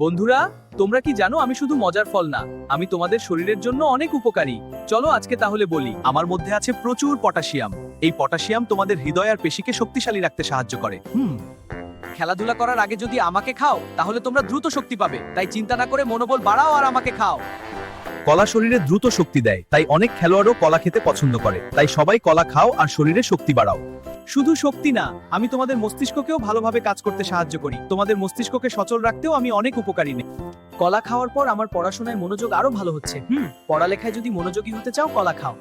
বন্ধুরা, তোমরা কি জানো আমি শুধু মজার ফল না, আমি তোমাদের শরীরের জন্য অনেক উপকারী। চলো আজকে তাহলে বলি। আমার মধ্যে আছে প্রচুর পটাশিয়াম। এই পটাশিয়াম তোমাদের হৃদয় আর পেশিকে শক্তিশালী রাখতে সাহায্য করে। খেলাধুলা করার আগে যদি আমাকে খাও তাহলে তোমরা দ্রুত শক্তি পাবে, তাই চিন্তা না করে মনোবল বাড়াও আর আমাকে খাও। কলা শরীরে দ্রুত শক্তি দেয়, তাই অনেক খেলোয়াড়ও কলা খেতে পছন্দ করে। তাই সবাই কলা খাও আর শরীরে শক্তি বাড়াও। শুধু শক্তি না, আমি তোমাদের মস্তিষ্ককেও ভালোভাবে কাজ করতে সাহায্য করি। তোমাদের মস্তিষ্ককে সচল রাখতেও আমি অনেক উপকারী নেই। কলা খাওয়ার পর আমার পড়াশোনায় মনোযোগ আরো ভালো হচ্ছে। পড়ালেখায় যদি মনোযোগী হতে চাও কলা খাও।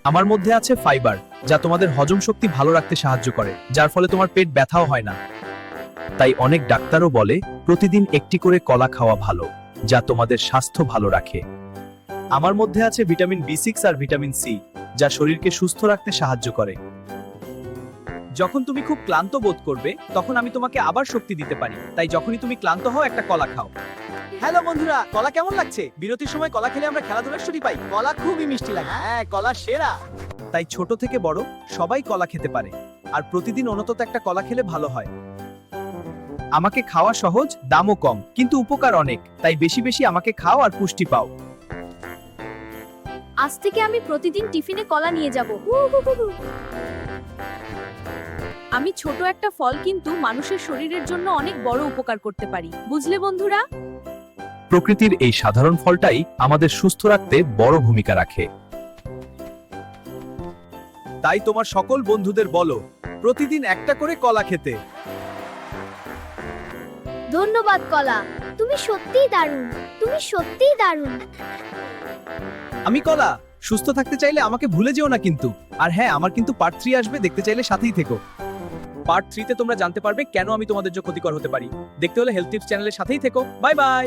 আমার মধ্যে আছে ফাইবার, যা তোমাদের হজম শক্তি ভালো রাখতে সাহায্য করে, যার ফলে তোমার পেট ব্যথাও হয় না। তাই অনেক ডাক্তারও বলে প্রতিদিন একটি করে কলা খাওয়া ভালো, যা তোমাদের স্বাস্থ্য ভালো রাখে। আমার মধ্যে আছে ভিটামিন বি6 আর ভিটামিন সি, যা শরীরকে সুস্থ রাখতে সাহায্য করে। যখন তুমি খুব ক্লান্ত বোধ করবে তখন আমি তোমাকে আবার শক্তি দিতে পারি, তাই যখনই তুমি ক্লান্ত হও একটা কলা খাও। হ্যালো বন্ধুরা, কলা কেমন লাগছে? বিরতির সময় কলা খেলে আমরা খেলাধুলার ছুটি পাই। কলা খুবই মিষ্টি লাগে। হ্যাঁ, কলা সেরা। তাই ছোট থেকে বড় সবাই কলা খেতে পারে, আর প্রতিদিন অন্তত একটা কলা খেলে ভালো হয়। আমাকে খাওয়া সহজ, দামও কম, কিন্তু উপকার অনেক। তাই বেশি বেশি আমাকে খাও আর পুষ্টি পাও। আজ থেকে আমি প্রতিদিন টিফিনে কলা নিয়ে যাব। আমি ছোট একটা ফল কিন্তু মানুষের শরীরের জন্য অনেক বড় উপকার করতে পারি, বুঝলে বন্ধুরা? প্রকৃতির এই সাধারণ ফলটাই আমাদের সুস্থ রাখতে বড় ভূমিকা রাখে। তাই তোমার সকল বন্ধুদের বলো প্রতিদিন একটা করে কলা খেতে। ধন্যবাদ কলা, তুমি সত্যিই দারুণ, তুমি সত্যিই দারুণ। আমি কলা। সুস্থ থাকতে চাইলে আমাকে ভুলে যেও না কিন্তু। আর হ্যাঁ, আমার কিন্তু পার্ট 3 আসবে, দেখতে চাইলে সাথেই থেকো। পার্ট 3 তে তোমরা জানতে পারবে কেন আমি তোমাদের জন্য ক্ষতিকর হতে পারি। দেখতে হলে হেলথ টিপস চ্যানেলের সাথেই থেকো। Bye bye.